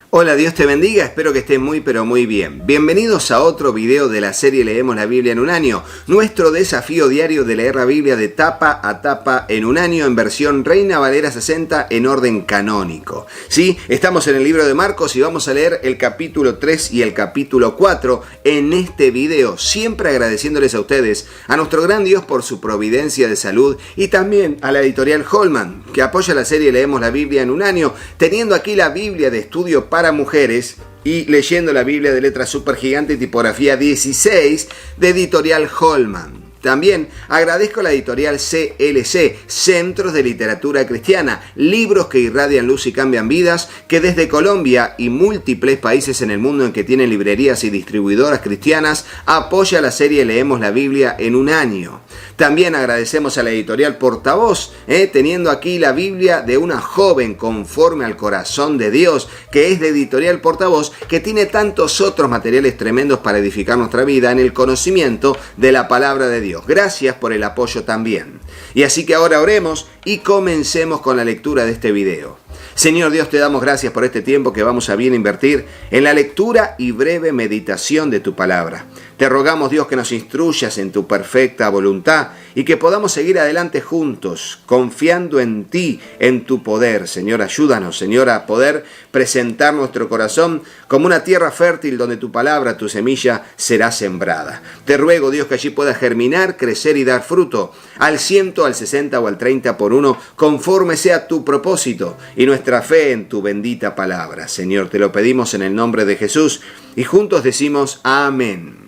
Hola, Dios te bendiga, espero que estés muy pero muy bien. Bienvenidos a otro video de la serie Leemos la Biblia en un año, nuestro desafío diario de leer la Biblia de tapa a tapa en un año en versión Reina Valera 60 en orden canónico. Sí, estamos en el libro de Marcos y vamos a leer el capítulo 3 y el capítulo 4 en este video, siempre agradeciéndoles a ustedes, a nuestro gran Dios por su providencia de salud y también a la editorial Holman, que apoya la serie Leemos la Biblia en un año, teniendo aquí la Biblia de estudio para mujeres y leyendo la Biblia de letra supergigante y tipografía 16 de editorial Holman. También agradezco a la editorial CLC, Centros de Literatura Cristiana, libros que irradian luz y cambian vidas, que desde Colombia y múltiples países en el mundo en que tienen librerías y distribuidoras cristianas, apoya la serie Leemos la Biblia en un año. También agradecemos a la editorial Portavoz, teniendo aquí la Biblia de una joven conforme al corazón de Dios, que es de editorial Portavoz, que tiene tantos otros materiales tremendos para edificar nuestra vida en el conocimiento de la palabra de Dios. Gracias por el apoyo también. Y así que ahora oremos y comencemos con la lectura de este video. Señor Dios, te damos gracias por este tiempo que vamos a bien invertir en la lectura y breve meditación de tu palabra. Te rogamos, Dios, que nos instruyas en tu perfecta voluntad y que podamos seguir adelante juntos, confiando en ti, en tu poder. Señor, ayúdanos, Señor, a poder presentar nuestro corazón como una tierra fértil donde tu palabra, tu semilla, será sembrada. Te ruego, Dios, que allí pueda germinar, crecer y dar fruto al 100, al 60 o al 30 por uno, conforme sea tu propósito y nuestra fe en tu bendita palabra. Señor, te lo pedimos en el nombre de Jesús y juntos decimos amén.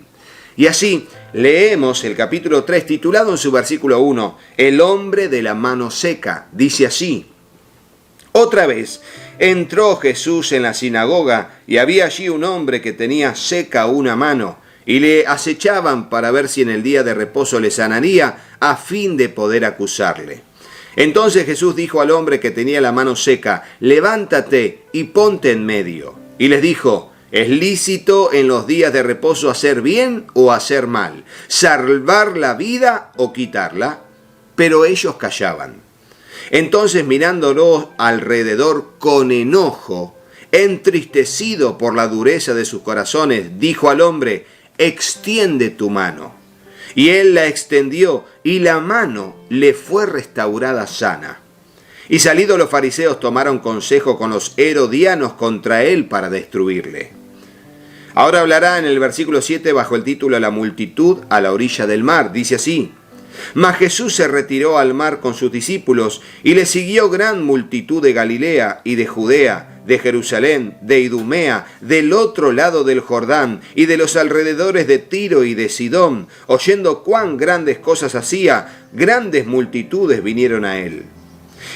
Y así leemos el capítulo 3 titulado en su versículo 1, El hombre de la mano seca. Dice así: Otra vez entró Jesús en la sinagoga y había allí un hombre que tenía seca una mano y le acechaban para ver si en el día de reposo le sanaría a fin de poder acusarle. Entonces Jesús dijo al hombre que tenía la mano seca: Levántate y ponte en medio. Y les dijo: ¿Es lícito en los días de reposo hacer bien o hacer mal? ¿Salvar la vida o quitarla? Pero ellos callaban. Entonces, mirándolo alrededor con enojo, entristecido por la dureza de sus corazones, dijo al hombre: Extiende tu mano. Y él la extendió, y la mano le fue restaurada sana. Y salidos los fariseos tomaron consejo con los herodianos contra él para destruirle. Ahora hablará en el versículo 7 bajo el título La multitud a la orilla del mar. Dice así: Mas Jesús se retiró al mar con sus discípulos y le siguió gran multitud de Galilea y de Judea, de Jerusalén, de Idumea, del otro lado del Jordán y de los alrededores de Tiro y de Sidón. Oyendo cuán grandes cosas hacía, grandes multitudes vinieron a él.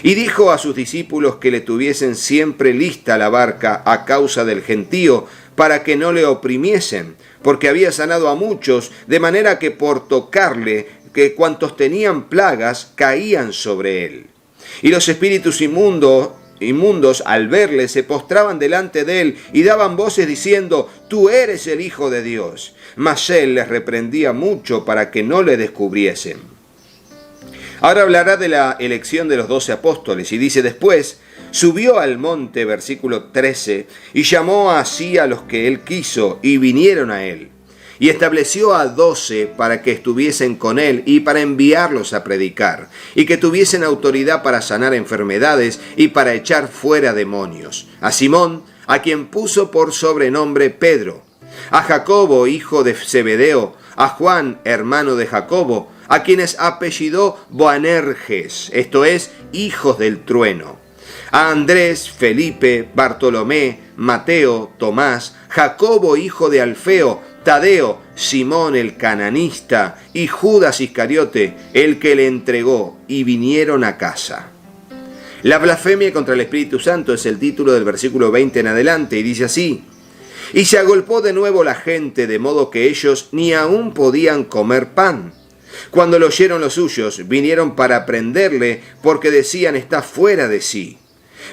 Y dijo a sus discípulos que le tuviesen siempre lista la barca a causa del gentío, para que no le oprimiesen, porque había sanado a muchos, de manera que por tocarle, que cuantos tenían plagas caían sobre él. Y los espíritus inmundos al verle se postraban delante de él y daban voces diciendo: Tú eres el Hijo de Dios. Mas él les reprendía mucho para que no le descubriesen. Ahora hablará de la elección de los 12 apóstoles y dice: Después subió al monte, versículo 13, y llamó así a los que él quiso, y vinieron a él. Y estableció a 12 para que estuviesen con él y para enviarlos a predicar, y que tuviesen autoridad para sanar enfermedades y para echar fuera demonios. A Simón, a quien puso por sobrenombre Pedro, a Jacobo, hijo de Zebedeo, a Juan, hermano de Jacobo, a quienes apellidó Boanerges, esto es, hijos del trueno, a Andrés, Felipe, Bartolomé, Mateo, Tomás, Jacobo, hijo de Alfeo, Tadeo, Simón el cananista y Judas Iscariote, el que le entregó, y vinieron a casa. La blasfemia contra el Espíritu Santo es el título del versículo 20 en adelante, y dice así: Y se agolpó de nuevo la gente, de modo que ellos ni aún podían comer pan. Cuando lo oyeron los suyos, vinieron para prenderle, porque decían: Está fuera de sí.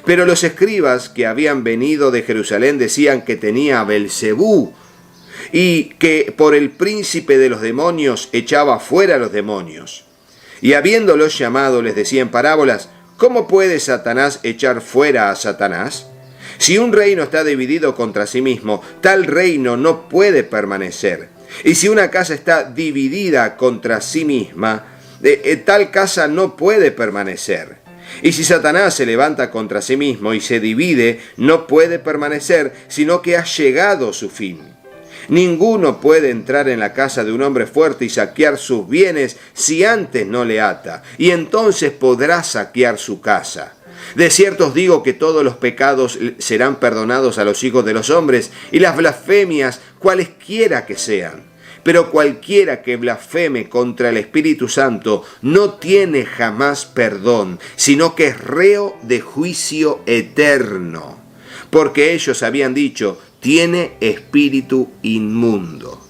Pero los escribas que habían venido de Jerusalén decían que tenía a Belzebú y que por el príncipe de los demonios echaba fuera a los demonios. Y habiéndolos llamado les decía en parábolas: ¿Cómo puede Satanás echar fuera a Satanás? Si un reino está dividido contra sí mismo, tal reino no puede permanecer. Y si una casa está dividida contra sí misma, tal casa no puede permanecer. Y si Satanás se levanta contra sí mismo y se divide, no puede permanecer, sino que ha llegado su fin. Ninguno puede entrar en la casa de un hombre fuerte y saquear sus bienes si antes no le ata, y entonces podrá saquear su casa. De cierto os digo que todos los pecados serán perdonados a los hijos de los hombres, y las blasfemias cualesquiera que sean. Pero cualquiera que blasfeme contra el Espíritu Santo no tiene jamás perdón, sino que es reo de juicio eterno. Porque ellos habían dicho, tiene espíritu inmundo.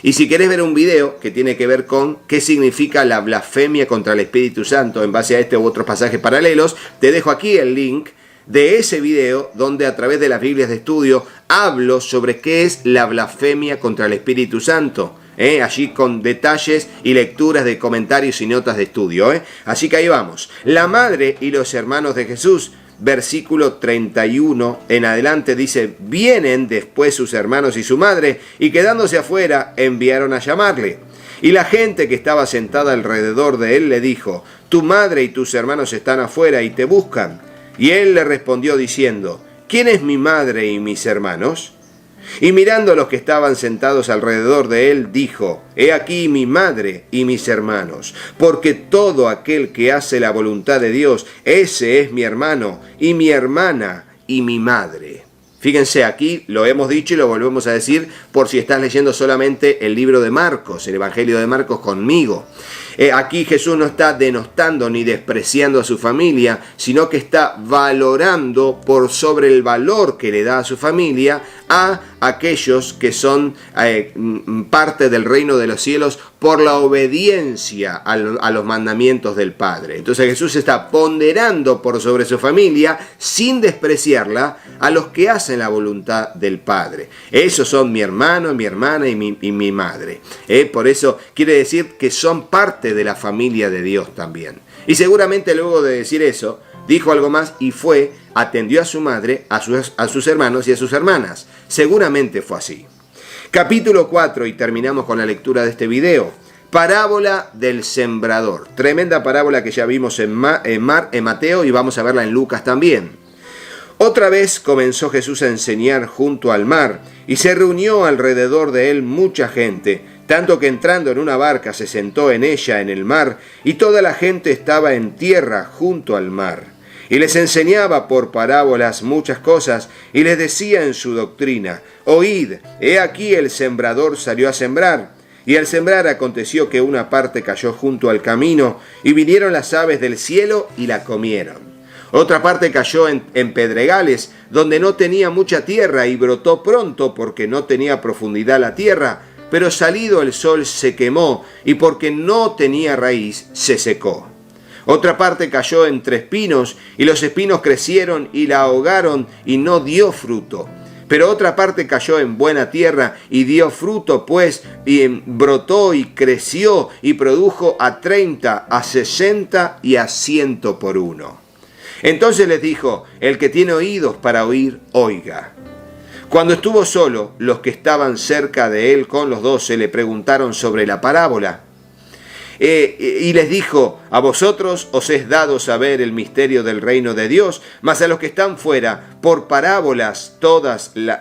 Y si querés ver un video que tiene que ver con qué significa la blasfemia contra el Espíritu Santo en base a este u otros pasajes paralelos, te dejo aquí el link de ese video donde a través de las Biblias de estudio hablo sobre qué es la blasfemia contra el Espíritu Santo. Allí con detalles y lecturas de comentarios y notas de estudio. Así que ahí vamos. La madre y los hermanos de Jesús, versículo 31 en adelante dice, vienen después sus hermanos y su madre, y quedándose afuera enviaron a llamarle. Y la gente que estaba sentada alrededor de él le dijo, tu madre y tus hermanos están afuera y te buscan. Y él le respondió diciendo, ¿quién es mi madre y mis hermanos? Y mirando a los que estaban sentados alrededor de él, dijo, he aquí mi madre y mis hermanos, porque todo aquel que hace la voluntad de Dios, ese es mi hermano y mi hermana y mi madre. Fíjense, aquí lo hemos dicho y lo volvemos a decir por si estás leyendo solamente el libro de Marcos, el Evangelio de Marcos conmigo. Aquí Jesús no está denostando ni despreciando a su familia, sino que está valorando por sobre el valor que le da a su familia a aquellos que son parte del reino de los cielos por la obediencia a los mandamientos del Padre. Entonces Jesús está ponderando por sobre su familia sin despreciarla a los que hacen la voluntad del Padre. Esos son mi hermano, mi hermana y mi madre. Por eso quiere decir que son parte de la familia de Dios también. Y seguramente luego de decir eso, dijo algo más y fue, atendió a su madre, a sus hermanos y a sus hermanas. Seguramente fue así. Capítulo 4 y terminamos con la lectura de este video. Parábola del sembrador. Tremenda parábola que ya vimos en Mateo y vamos a verla en Lucas también. Otra vez comenzó Jesús a enseñar junto al mar y se reunió alrededor de él mucha gente, tanto que entrando en una barca se sentó en ella en el mar y toda la gente estaba en tierra junto al mar. Y les enseñaba por parábolas muchas cosas y les decía en su doctrina, oíd, he aquí el sembrador salió a sembrar. Y al sembrar aconteció que una parte cayó junto al camino y vinieron las aves del cielo y la comieron. Otra parte cayó en pedregales, donde no tenía mucha tierra y brotó pronto porque no tenía profundidad la tierra, pero salido el sol se quemó y porque no tenía raíz se secó. Otra parte cayó entre espinos y los espinos crecieron y la ahogaron y no dio fruto. Pero otra parte cayó en buena tierra y dio fruto, pues, y brotó y creció y produjo a 30, a 60 y a 100 por uno. Entonces les dijo, el que tiene oídos para oír, oiga. Cuando estuvo solo, los que estaban cerca de él con los 12 le preguntaron sobre la parábola. Y les dijo, a vosotros os es dado saber el misterio del reino de Dios, mas a los que están fuera, por parábolas todas las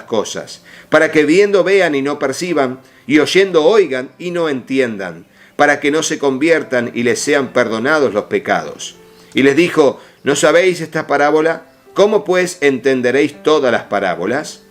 cosas, para que viendo vean y no perciban, y oyendo oigan y no entiendan, para que no se conviertan y les sean perdonados los pecados. Y les dijo, ¿no sabéis esta parábola? ¿Cómo pues entenderéis todas las parábolas?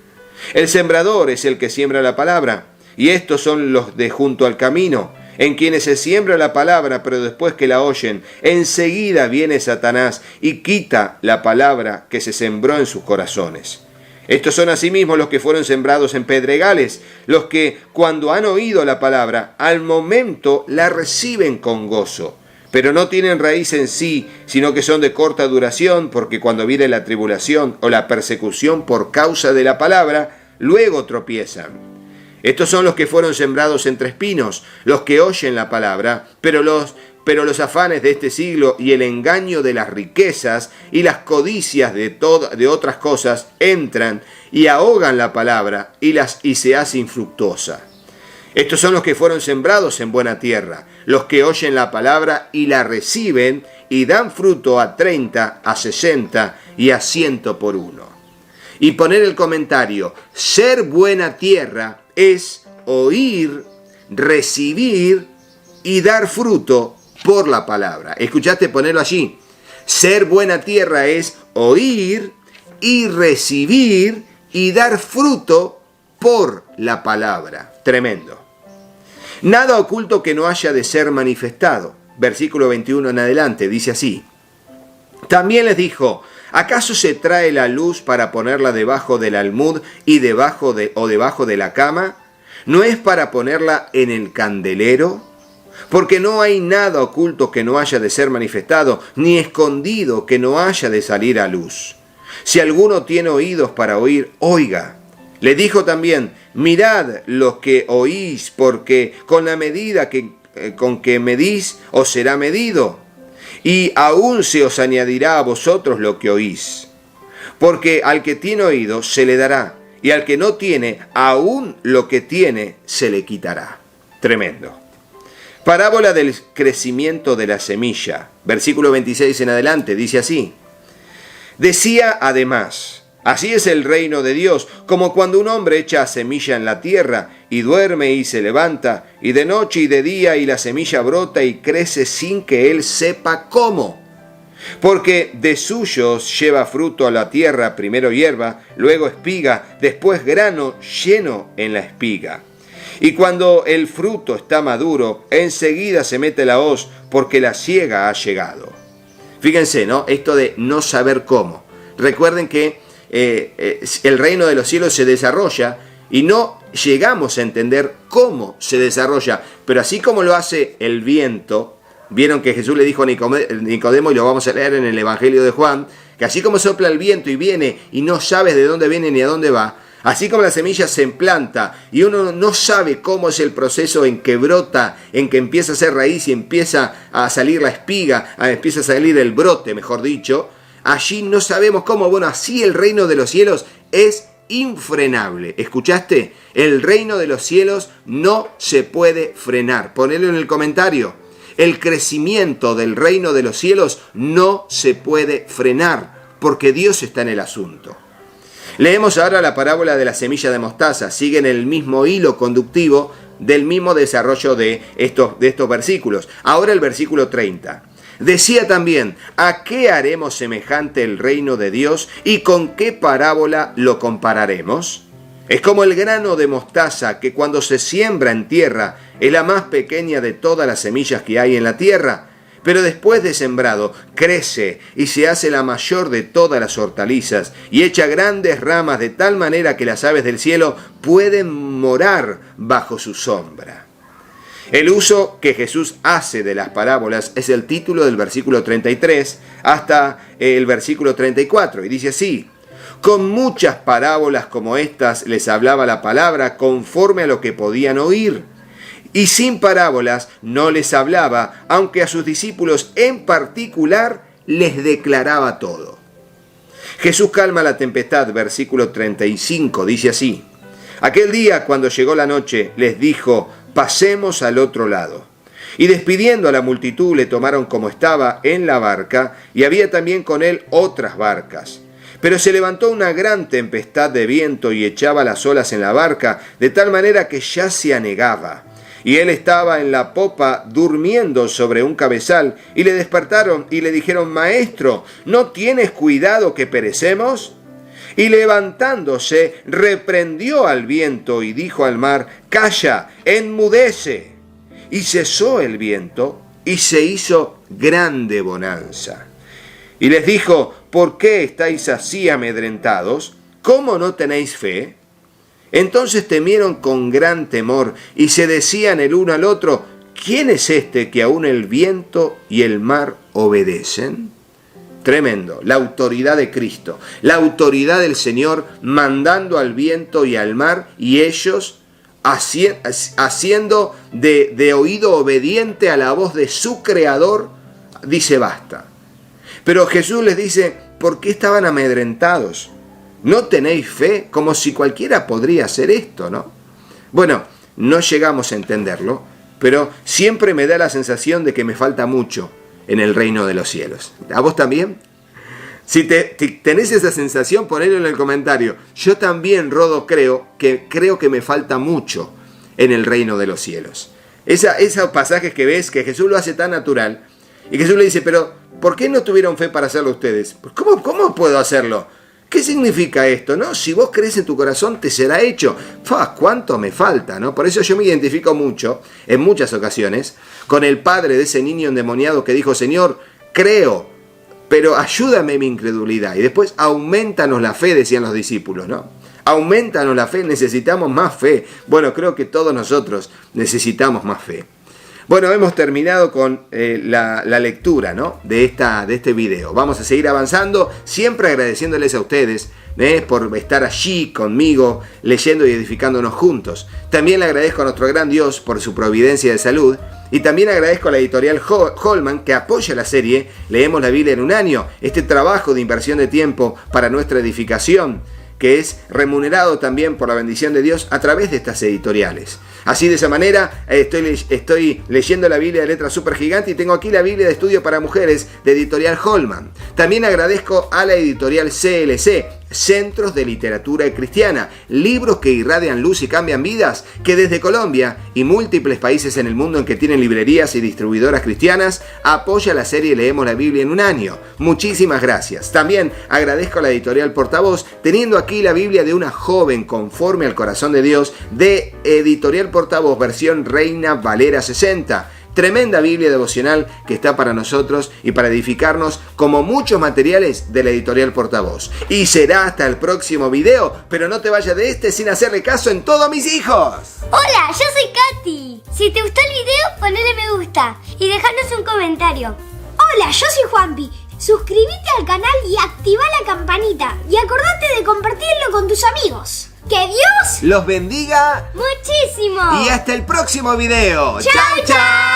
El sembrador es el que siembra la palabra, y estos son los de junto al camino, en quienes se siembra la palabra, pero después que la oyen, enseguida viene Satanás y quita la palabra que se sembró en sus corazones. Estos son asimismo los que fueron sembrados en pedregales, los que cuando han oído la palabra, al momento la reciben con gozo, pero no tienen raíz en sí, sino que son de corta duración, porque cuando viene la tribulación o la persecución por causa de la palabra, luego tropiezan. Estos son los que fueron sembrados entre espinos, los que oyen la palabra, pero pero los afanes de este siglo y el engaño de las riquezas y las codicias de otras cosas entran y ahogan la palabra y se hace infructuosa. Estos son los que fueron sembrados en buena tierra, los que oyen la palabra y la reciben y dan fruto a 30, a 60 y a 100 por uno. Y poner el comentario: ser buena tierra es oír, recibir y dar fruto por la palabra. ¿Escuchaste? Ponerlo allí. Ser buena tierra es oír y recibir y dar fruto por la palabra. Tremendo. Nada oculto que no haya de ser manifestado. Versículo 21 en adelante, dice así. También les dijo: ¿acaso se trae la luz para ponerla debajo del almud y debajo de la cama? ¿No es para ponerla en el candelero? Porque no hay nada oculto que no haya de ser manifestado, ni escondido que no haya de salir a luz. Si alguno tiene oídos para oír, oiga. Le dijo también: mirad lo que oís, porque con la medida con que medís os será medido, y aún se os añadirá a vosotros lo que oís. Porque al que tiene oídos se le dará, y al que no tiene, aún lo que tiene se le quitará. Tremendo. Parábola del crecimiento de la semilla. Versículo 26 en adelante, dice así. Decía además: así es el reino de Dios, como cuando un hombre echa semilla en la tierra, y duerme y se levanta, y de noche y de día, y la semilla brota y crece sin que él sepa cómo. Porque de suyos lleva fruto a la tierra, primero hierba, luego espiga, después grano lleno en la espiga. Y cuando el fruto está maduro, enseguida se mete la hoz, porque la siega ha llegado. Fíjense, ¿no? Esto de no saber cómo. Recuerden que el reino de los cielos se desarrolla y no llegamos a entender cómo se desarrolla. Pero así como lo hace el viento, vieron que Jesús le dijo a Nicodemo, y lo vamos a leer en el Evangelio de Juan, que así como sopla el viento y viene y no sabes de dónde viene ni a dónde va, así como la semilla se implanta y uno no sabe cómo es el proceso en que brota, en que empieza a hacer raíz y empieza a salir la espiga, empieza a salir el brote, mejor dicho, allí no sabemos cómo. Bueno, así el reino de los cielos es infrenable. ¿Escuchaste? El reino de los cielos no se puede frenar. Ponelo en el comentario. El crecimiento del reino de los cielos no se puede frenar, porque Dios está en el asunto. Leemos ahora la parábola de la semilla de mostaza. Sigue en el mismo hilo conductivo del mismo desarrollo de estos versículos. Ahora el versículo 30. Decía también: ¿a qué haremos semejante el reino de Dios y con qué parábola lo compararemos? Es como el grano de mostaza que cuando se siembra en tierra es la más pequeña de todas las semillas que hay en la tierra, pero después de sembrado crece y se hace la mayor de todas las hortalizas y echa grandes ramas de tal manera que las aves del cielo pueden morar bajo su sombra. El uso que Jesús hace de las parábolas es el título del versículo 33 hasta el versículo 34, y dice así: con muchas parábolas como estas les hablaba la palabra conforme a lo que podían oír, y sin parábolas no les hablaba, aunque a sus discípulos en particular les declaraba todo. Jesús calma la tempestad, versículo 35, dice así: aquel día, cuando llegó la noche, les dijo: pasemos al otro lado. Y despidiendo a la multitud, le tomaron como estaba en la barca, y había también con él otras barcas. Pero se levantó una gran tempestad de viento y echaba las olas en la barca, de tal manera que ya se anegaba. Y él estaba en la popa durmiendo sobre un cabezal, y le despertaron y le dijeron: Maestro, ¿no tienes cuidado que perecemos? Y levantándose, reprendió al viento y dijo al mar: Calla, enmudece. Y cesó el viento, y se hizo grande bonanza. Y les dijo: ¿por qué estáis así amedrentados? ¿Cómo no tenéis fe? Entonces temieron con gran temor, y se decían el uno al otro: ¿quién es este que aún el viento y el mar obedecen? Tremendo, la autoridad de Cristo, la autoridad del Señor mandando al viento y al mar, y ellos haciendo de oído obediente a la voz de su creador, dice basta. Pero Jesús les dice, ¿por qué estaban amedrentados? ¿No tenéis fe? Como si cualquiera podría hacer esto, ¿no? Bueno, no llegamos a entenderlo, pero siempre me da la sensación de que me falta mucho en el reino de los cielos. ¿A vos también? Si tenés esa sensación, ponelo en el comentario. Yo también, Rodo, creo que me falta mucho en el reino de los cielos. Esos pasajes que ves que Jesús lo hace tan natural, y Jesús le dice, pero ¿por qué no tuvieron fe para hacerlo ustedes? Pues, ¿cómo puedo hacerlo? ¿Qué significa esto, no? Si vos crees en tu corazón, te será hecho. ¿Cuánto me falta, no? Por eso yo me identifico mucho, en muchas ocasiones, con el padre de ese niño endemoniado que dijo, Señor, creo, pero ayúdame mi incredulidad. Y después, aumentanos la fe, decían los discípulos, ¿no? Aumentanos la fe, necesitamos más fe. Bueno, creo que todos nosotros necesitamos más fe. Bueno, hemos terminado con la lectura, ¿no? de este video. Vamos a seguir avanzando, siempre agradeciéndoles a ustedes por estar allí conmigo, leyendo y edificándonos juntos. También le agradezco a nuestro gran Dios por su providencia de salud. Y también agradezco a la editorial Holman que apoya la serie Leemos la Biblia en un año, este trabajo de inversión de tiempo para nuestra edificación, que es remunerado también por la bendición de Dios a través de estas editoriales. Así, de esa manera, estoy leyendo la Biblia de letra super gigante y tengo aquí la Biblia de estudio para mujeres de editorial Holman. También agradezco a la editorial CLC, Centros de Literatura Cristiana, libros que irradian luz y cambian vidas, que desde Colombia y múltiples países en el mundo en que tienen librerías y distribuidoras cristianas, apoya la serie Leemos la Biblia en un año. Muchísimas gracias. También agradezco a la editorial Portavoz, teniendo aquí la Biblia de una joven conforme al corazón de Dios, de editorial Portavoz, versión Reina Valera 60. Tremenda Biblia devocional que está para nosotros y para edificarnos, como muchos materiales de la editorial Portavoz. Y será hasta el próximo video, pero no te vayas de este sin hacerle caso en todos mis hijos. Hola, yo soy Katy. Si te gustó el video, ponele me gusta y dejanos un comentario. Hola, yo soy Juanpi. Suscríbete al canal y activa la campanita. Y acordate de compartirlo con tus amigos. ¡Que Dios los bendiga muchísimo! Y hasta el próximo video. ¡Chao, chao!